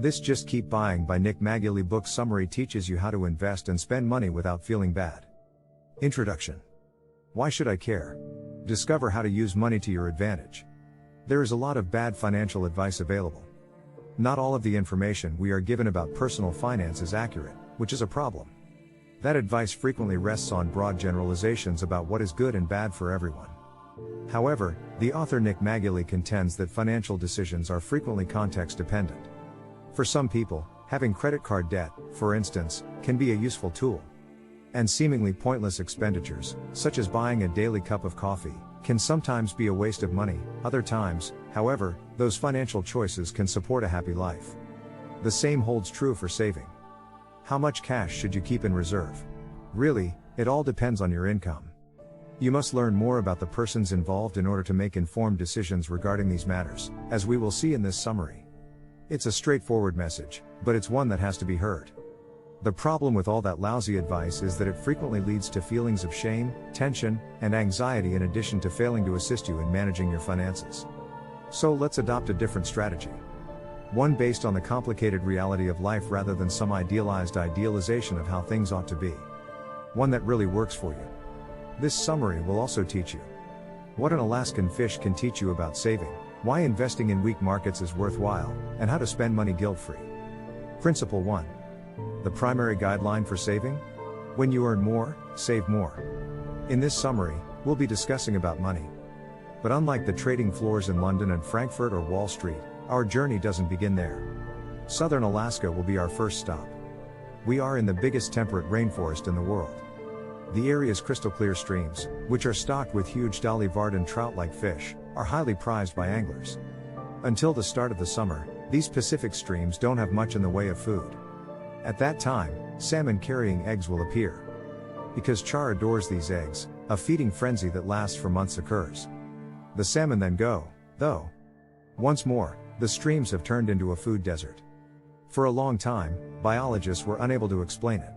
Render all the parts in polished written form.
This Just Keep Buying by Nick Maggiulli book summary teaches you how to invest and spend money without feeling bad. Introduction. Why should I care? Discover how to use money to your advantage. There is a lot of bad financial advice available. Not all of the information we are given about personal finance is accurate, which is a problem. That advice frequently rests on broad generalizations about what is good and bad for everyone. However, the author Nick Maggiulli contends that financial decisions are frequently context dependent. For some people, having credit card debt, for instance, can be a useful tool. And seemingly pointless expenditures, such as buying a daily cup of coffee, can sometimes be a waste of money. Other times, however, those financial choices can support a happy life. The same holds true for saving. How much cash should you keep in reserve? Really, it all depends on your income. You must learn more about the persons involved in order to make informed decisions regarding these matters, as we will see in this summary. It's a straightforward message, but it's one that has to be heard. The problem with all that lousy advice is that it frequently leads to feelings of shame, tension, and anxiety in addition to failing to assist you in managing your finances. So let's adopt a different strategy. One based on the complicated reality of life rather than some idealized idealization of how things ought to be. One that really works for you. This summary will also teach you what an Alaskan fish can teach you about saving, why investing in weak markets is worthwhile, and how to spend money guilt-free. Principle 1. The primary guideline for saving? When you earn more, save more. In this summary, we'll be discussing about money. But unlike the trading floors in London and Frankfurt or Wall Street, our journey doesn't begin there. Southern Alaska will be our first stop. We are in the biggest temperate rainforest in the world. The area's crystal clear streams, which are stocked with huge Dolly Varden trout-like fish, are highly prized by anglers. Until the start of the summer, these Pacific streams don't have much in the way of food. At that time, salmon carrying eggs will appear. Because char adores these eggs, a feeding frenzy that lasts for months occurs. The salmon then go, though. Once more, the streams have turned into a food desert. For a long time, biologists were unable to explain it.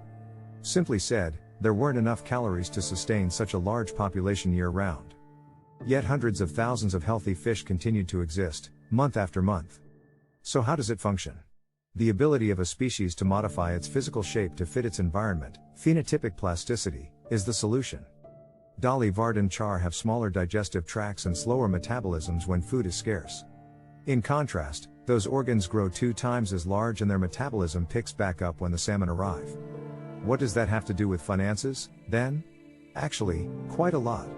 Simply said, there weren't enough calories to sustain such a large population year-round. Yet hundreds of thousands of healthy fish continued to exist, month after month. So how does it function? The ability of a species to modify its physical shape to fit its environment, phenotypic plasticity, is the solution. Dolly Varden char have smaller digestive tracts and slower metabolisms when food is scarce. In contrast, those organs grow 2 times as large and their metabolism picks back up when the salmon arrive. What does that have to do with finances, then? Actually, quite a lot.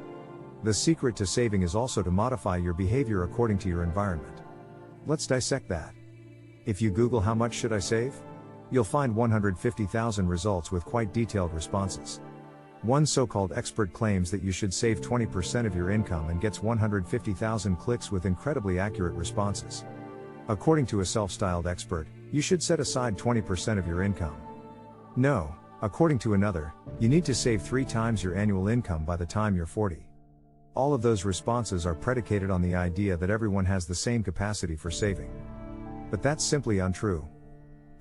The secret to saving is also to modify your behavior according to your environment. Let's dissect that. If you Google how much should I save? You'll find 150,000 results with quite detailed responses. One so-called expert claims that you should save 20% of your income and gets 150,000 clicks with incredibly accurate responses. According to a self-styled expert, you should set aside 20% of your income. No, according to another, you need to save 3 times your annual income by the time you're 40. All of those responses are predicated on the idea that everyone has the same capacity for saving. But that's simply untrue.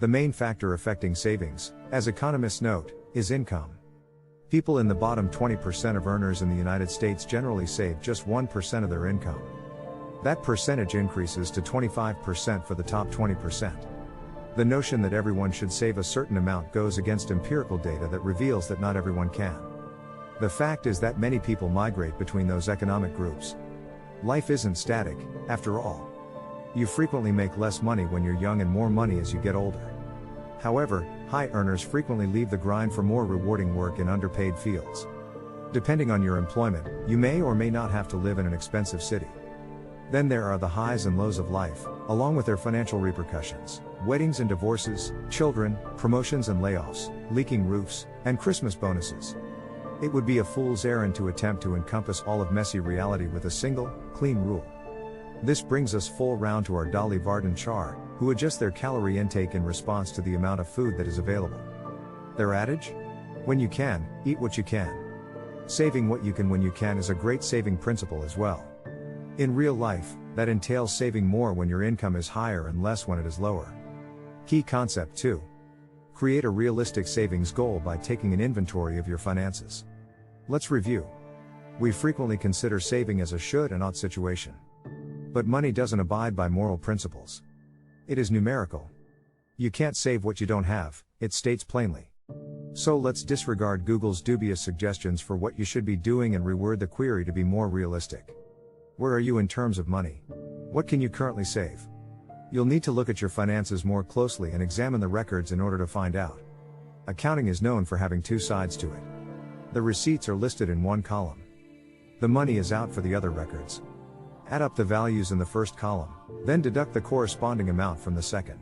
The main factor affecting savings, as economists note, is income. People in the bottom 20% of earners in the United States generally save just 1% of their income. That percentage increases to 25% for the top 20%. The notion that everyone should save a certain amount goes against empirical data that reveals that not everyone can. The fact is that many people migrate between those economic groups. Life isn't static, after all. You frequently make less money when you're young and more money as you get older. However, high earners frequently leave the grind for more rewarding work in underpaid fields. Depending on your employment, you may or may not have to live in an expensive city. Then there are the highs and lows of life, along with their financial repercussions: weddings and divorces, children, promotions and layoffs, leaking roofs, and Christmas bonuses. It would be a fool's errand to attempt to encompass all of messy reality with a single, clean rule. This brings us full round to our Dolly Varden char, who adjust their calorie intake in response to the amount of food that is available. Their adage? When you can, eat what you can. Saving what you can when you can is a great saving principle as well. In real life, that entails saving more when your income is higher and less when it is lower. Key concept 2. Create a realistic savings goal by taking an inventory of your finances. Let's review. We frequently consider saving as a should and ought situation. But money doesn't abide by moral principles. It is numerical. You can't save what you don't have, it states plainly. So let's disregard Google's dubious suggestions for what you should be doing and reword the query to be more realistic. Where are you in terms of money? What can you currently save? You'll need to look at your finances more closely and examine the records in order to find out. Accounting is known for having two sides to it. The receipts are listed in one column. The money is out for the other records. Add up the values in the first column, then deduct the corresponding amount from the second.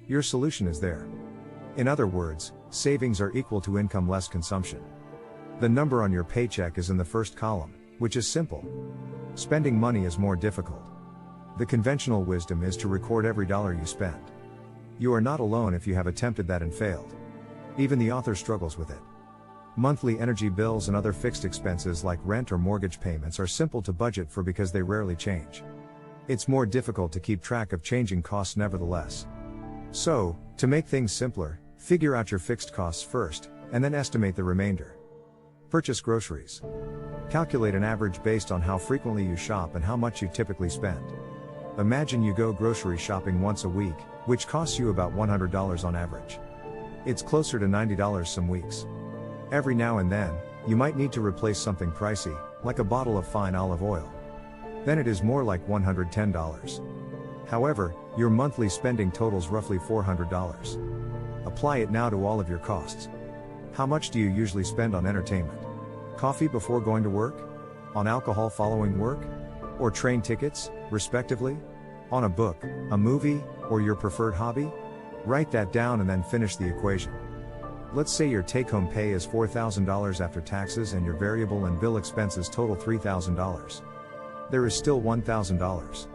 Your solution is there. In other words, savings are equal to income less consumption. The number on your paycheck is in the first column, which is simple. Spending money is more difficult. The conventional wisdom is to record every dollar you spend. You are not alone if you have attempted that and failed. Even the author struggles with it. Monthly energy bills and other fixed expenses like rent or mortgage payments are simple to budget for because they rarely change. It's more difficult to keep track of changing costs nevertheless. So, to make things simpler, figure out your fixed costs first, and then estimate the remainder. Purchase groceries. Calculate an average based on how frequently you shop and how much you typically spend. Imagine you go grocery shopping once a week, which costs you about $100 on average. It's closer to $90 some weeks. Every now and then, you might need to replace something pricey, like a bottle of fine olive oil. Then it is more like $110. However, your monthly spending totals roughly $400. Apply it now to all of your costs. How much do you usually spend on entertainment? Coffee before going to work? On alcohol following work? Or train tickets, respectively? On a book, a movie, or your preferred hobby? Write that down and then finish the equation. Let's say your take-home pay is $4,000 after taxes and your variable and bill expenses total $3,000. There is still $1,000.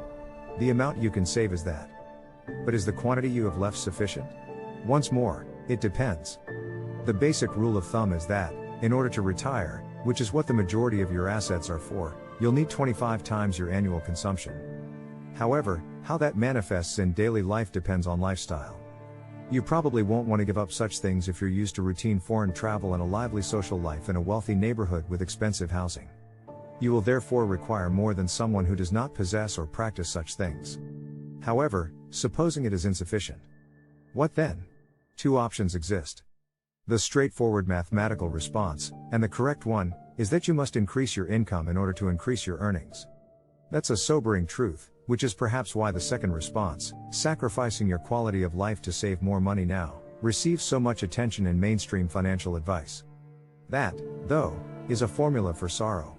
The amount you can save is that. But is the quantity you have left sufficient? Once more, it depends. The basic rule of thumb is that, in order to retire, which is what the majority of your assets are for, you'll need 25 times your annual consumption. However, how that manifests in daily life depends on lifestyle. You probably won't want to give up such things if you're used to routine foreign travel and a lively social life in a wealthy neighborhood with expensive housing. You will therefore require more than someone who does not possess or practice such things. However, supposing it is insufficient. What then? Two options exist. The straightforward mathematical response, and the correct one, is that you must increase your income in order to increase your earnings. That's a sobering truth, which is perhaps why the second response, sacrificing your quality of life to save more money now, receives so much attention in mainstream financial advice. That, though, is a formula for sorrow.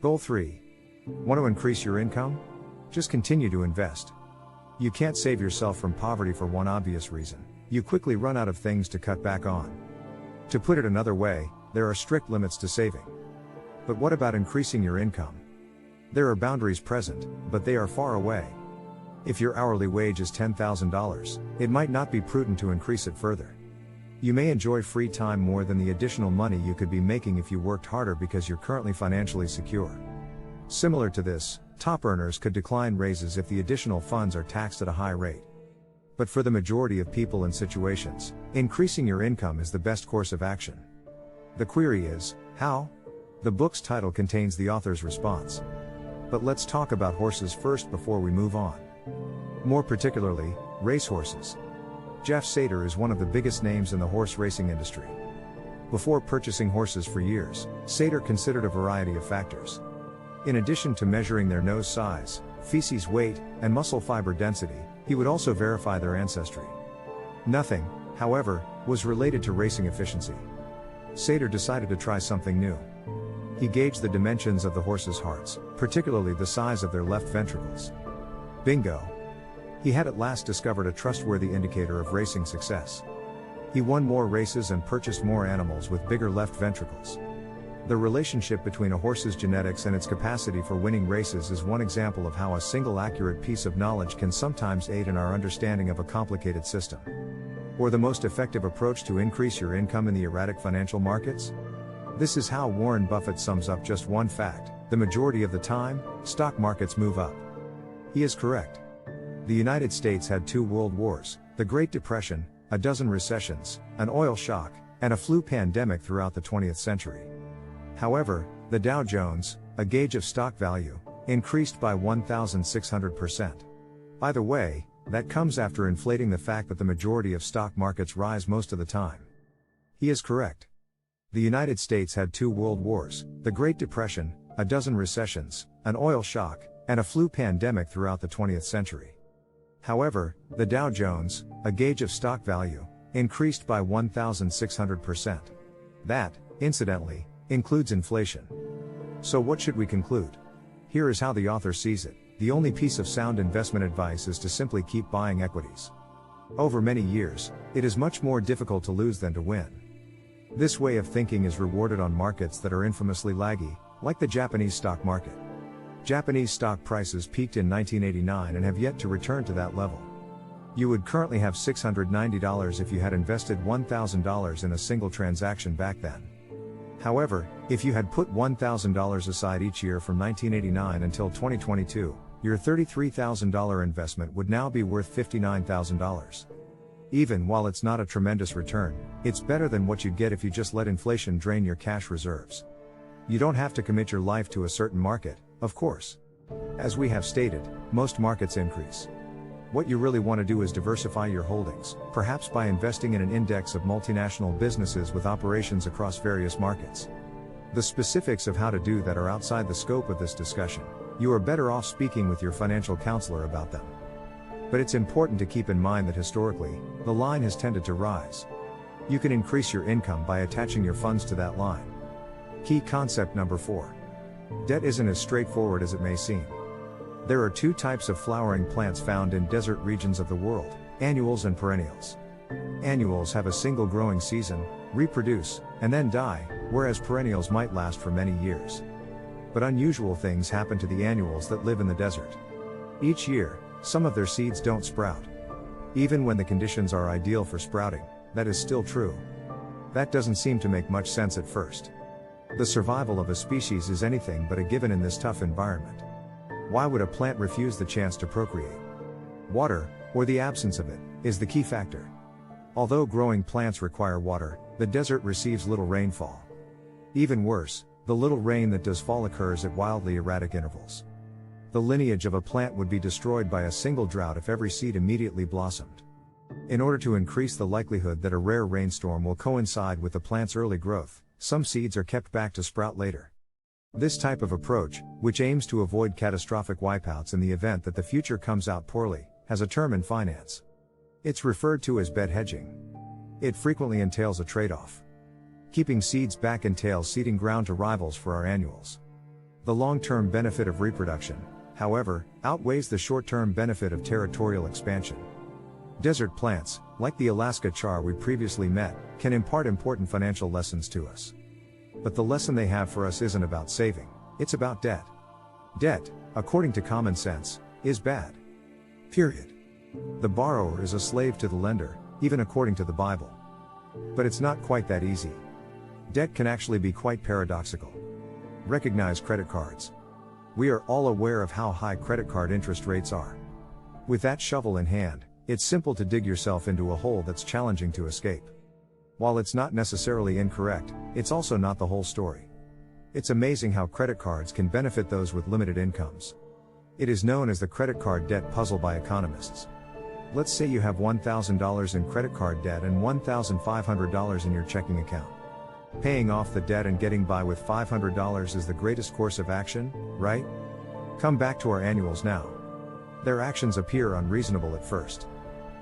Goal 3. Want to increase your income? Just continue to invest. You can't save yourself from poverty for one obvious reason: you quickly run out of things to cut back on. To put it another way, there are strict limits to saving. But what about increasing your income? There are boundaries present, but they are far away. If your hourly wage is $10,000, it might not be prudent to increase it further. You may enjoy free time more than the additional money you could be making if you worked harder because you're currently financially secure. Similar to this, top earners could decline raises if the additional funds are taxed at a high rate. But for the majority of people and situations, increasing your income is the best course of action. The query is, how? The book's title contains the author's response. But let's talk about horses first before we move on. More particularly, racehorses. Jeff Sater is one of the biggest names in the horse racing industry. Before purchasing horses for years, Sater considered a variety of factors. In addition to measuring their nose size, feces weight, and muscle fiber density, he would also verify their ancestry. Nothing, however, was related to racing efficiency. Sater decided to try something new. He gauged the dimensions of the horses' hearts, particularly the size of their left ventricles. Bingo! He had at last discovered a trustworthy indicator of racing success. He won more races and purchased more animals with bigger left ventricles. The relationship between a horse's genetics and its capacity for winning races is one example of how a single accurate piece of knowledge can sometimes aid in our understanding of a complicated system. Or the most effective approach to increase your income in the erratic financial markets? This is how Warren Buffett sums up just one fact: the majority of the time, stock markets move up. He is correct. The United States had 2 world wars, the Great Depression, a dozen recessions, an oil shock, and a flu pandemic throughout the 20th century. However, the Dow Jones, a gauge of stock value, increased by 1,600%. By the way, That comes after inflating the fact that the majority of stock markets rise most of the time. He is correct. The United States had 2 world wars, the Great Depression, a dozen recessions, an oil shock, and a flu pandemic throughout the 20th century. However, the Dow Jones, a gauge of stock value, increased by 1,600%. That, incidentally, includes inflation. So what should we conclude? Here is how the author sees it: the only piece of sound investment advice is to simply keep buying equities. Over many years, it is much more difficult to lose than to win. This way of thinking is rewarded on markets that are infamously laggy, like the Japanese stock market. Japanese stock prices peaked in 1989 and have yet to return to that level. You would currently have $690 if you had invested $1,000 in a single transaction back then. However, if you had put $1,000 aside each year from 1989 until 2022, your $33,000 investment would now be worth $59,000. Even while it's not a tremendous return, it's better than what you'd get if you just let inflation drain your cash reserves. You don't have to commit your life to a certain market, of course. As we have stated, most markets increase. What you really want to do is diversify your holdings, perhaps by investing in an index of multinational businesses with operations across various markets. The specifics of how to do that are outside the scope of this discussion. You are better off speaking with your financial counselor about them. But it's important to keep in mind that historically, the line has tended to rise. You can increase your income by attaching your funds to that line. Key concept number 4. Debt isn't as straightforward as it may seem. There are 2 types of flowering plants found in desert regions of the world: annuals and perennials. Annuals have a single growing season, reproduce, and then die, whereas perennials might last for many years. But unusual things happen to the annuals that live in the desert. Each year, some of their seeds don't sprout. Even when the conditions are ideal for sprouting, that is still true. That doesn't seem to make much sense at first. The survival of a species is anything but a given in this tough environment. Why would a plant refuse the chance to procreate? Water, or the absence of it, is the key factor. Although growing plants require water, the desert receives little rainfall. Even worse, the little rain that does fall occurs at wildly erratic intervals. The lineage of a plant would be destroyed by a single drought if every seed immediately blossomed. In order to increase the likelihood that a rare rainstorm will coincide with the plant's early growth, some seeds are kept back to sprout later. This type of approach, which aims to avoid catastrophic wipeouts in the event that the future comes out poorly, has a term in finance. It's referred to as bed hedging. It frequently entails a trade-off. Keeping seeds back entails ceding ground to rivals for our annuals. The long-term benefit of reproduction, however, outweighs the short-term benefit of territorial expansion. Desert plants, like the Alaska char we previously met, can impart important financial lessons to us. But the lesson they have for us isn't about saving, it's about debt. Debt, according to common sense, is bad. Period. The borrower is a slave to the lender, even according to the Bible. But it's not quite that easy. Debt can actually be quite paradoxical. Recognize credit cards. We are all aware of how high credit card interest rates are. With that shovel in hand, it's simple to dig yourself into a hole that's challenging to escape. While it's not necessarily incorrect, it's also not the whole story. It's amazing how credit cards can benefit those with limited incomes. It is known as the credit card debt puzzle by economists. Let's say you have $1,000 in credit card debt and $1,500 in your checking account. Paying off the debt and getting by with $500 is the greatest course of action, right? Come back to our annuals now. Their actions appear unreasonable at first.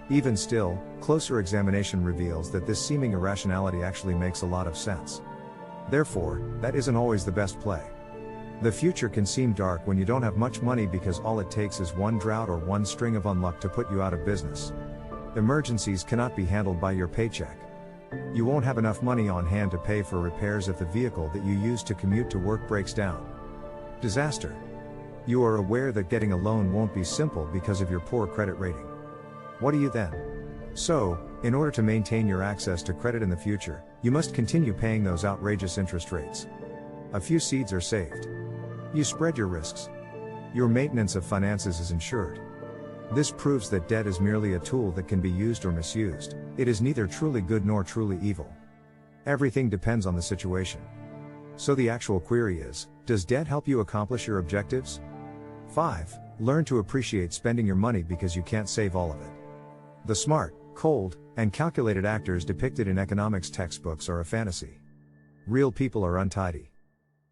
Even still, closer examination reveals that this seeming irrationality actually makes a lot of sense. Therefore, that isn't always the best play. The future can seem dark when you don't have much money because all it takes is one drought or one string of unluck to put you out of business. Emergencies cannot be handled by your paycheck. You won't have enough money on hand to pay for repairs if the vehicle that you use to commute to work breaks down. Disaster. You are aware that getting a loan won't be simple because of your poor credit rating. What do you then? So, in order to maintain your access to credit in the future, you must continue paying those outrageous interest rates. A few seeds are saved. You spread your risks. Your maintenance of finances is ensured. This proves that debt is merely a tool that can be used or misused. It is neither truly good nor truly evil. Everything depends on the situation. So the actual query is, does debt help you accomplish your objectives? 5. Learn to appreciate spending your money because you can't save all of it. The smart, cold, and calculated actors depicted in economics textbooks are a fantasy. Real people are untidy,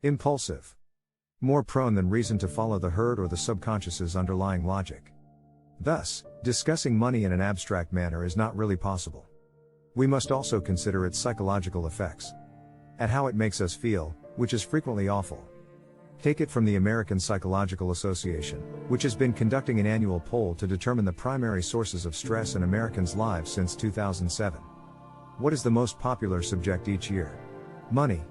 impulsive, more prone than reason to follow the herd or the subconscious's underlying logic. Thus, discussing money in an abstract manner is not really possible. We must also consider its psychological effects, and how it makes us feel, which is frequently awful. Take it from the American Psychological Association, which has been conducting an annual poll to determine the primary sources of stress in Americans' lives since 2007. What is the most popular subject each year? Money.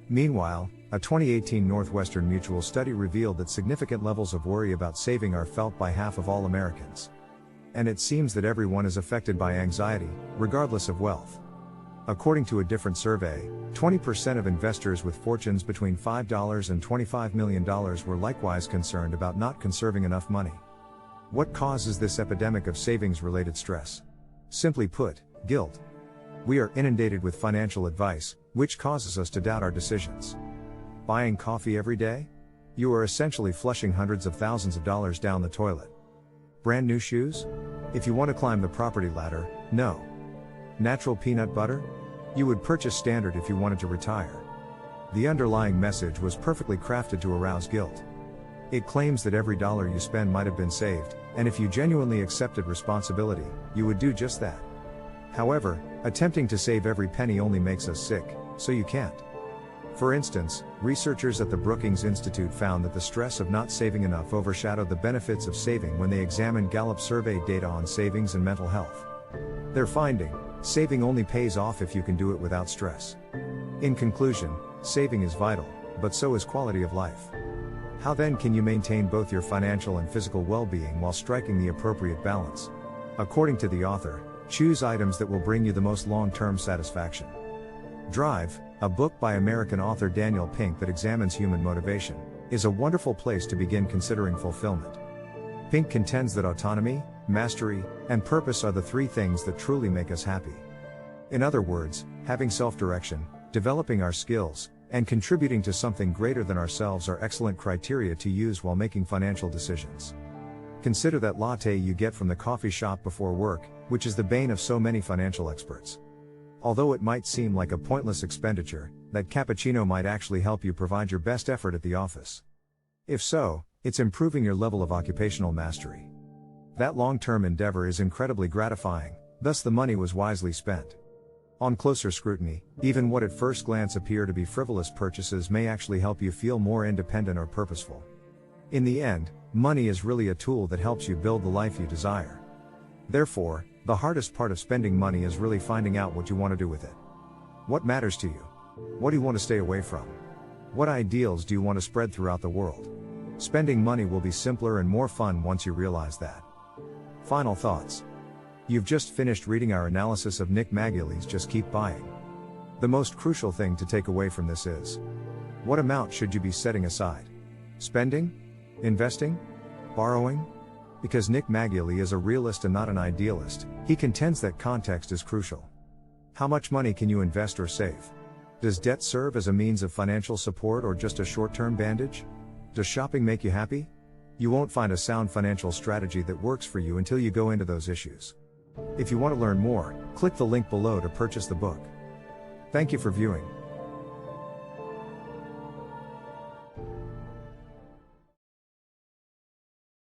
Meanwhile, a 2018 Northwestern Mutual study revealed that significant levels of worry about saving are felt by half of all Americans. And it seems that everyone is affected by anxiety, regardless of wealth. According to a different survey, 20% of investors with fortunes between $5 and $25 million were likewise concerned about not conserving enough money. What causes this epidemic of savings-related stress? Simply put, guilt. We are inundated with financial advice, which causes us to doubt our decisions. Buying coffee every day? You are essentially flushing hundreds of thousands of dollars down the toilet. Brand new shoes? If you want to climb the property ladder, no. Natural peanut butter? You would purchase standard if you wanted to retire. The underlying message was perfectly crafted to arouse guilt. It claims that every dollar you spend might have been saved, and if you genuinely accepted responsibility, you would do just that. However, attempting to save every penny only makes us sick, so you can't. For instance, researchers at the Brookings Institute found that the stress of not saving enough overshadowed the benefits of saving when they examined Gallup survey data on savings and mental health. Their finding: saving only pays off if you can do it without stress. In conclusion, saving is vital, but so is quality of life. How then can you maintain both your financial and physical well-being while striking the appropriate balance? According to the author, choose items that will bring you the most long-term satisfaction. Drive, a book by American author Daniel Pink that examines human motivation, is a wonderful place to begin considering fulfillment. Pink contends that autonomy, mastery, and purpose are the three things that truly make us happy. In other words, having self-direction, developing our skills, and contributing to something greater than ourselves are excellent criteria to use while making financial decisions. Consider that latte you get from the coffee shop before work, which is the bane of so many financial experts. Although it might seem like a pointless expenditure, that cappuccino might actually help you provide your best effort at the office. If so, it's improving your level of occupational mastery. That long-term endeavor is incredibly gratifying, thus the money was wisely spent. On closer scrutiny, even what at first glance appear to be frivolous purchases may actually help you feel more independent or purposeful. In the end, money is really a tool that helps you build the life you desire. Therefore, the hardest part of spending money is really finding out what you want to do with it. What matters to you? What do you want to stay away from? What ideals do you want to spread throughout the world? Spending money will be simpler and more fun once you realize that. Final thoughts. You've just finished reading our analysis of Nick Maggiulli's Just Keep Buying. The most crucial thing to take away from this is: what amount should you be setting aside? Spending? Investing? Borrowing? Because Nick Maggiulli is a realist and not an idealist, he contends that context is crucial. How much money can you invest or save? Does debt serve as a means of financial support or just a short-term bandage? Does shopping make you happy? You won't find a sound financial strategy that works for you until you go into those issues. If you want to learn more, click the link below to purchase the book. Thank you for viewing.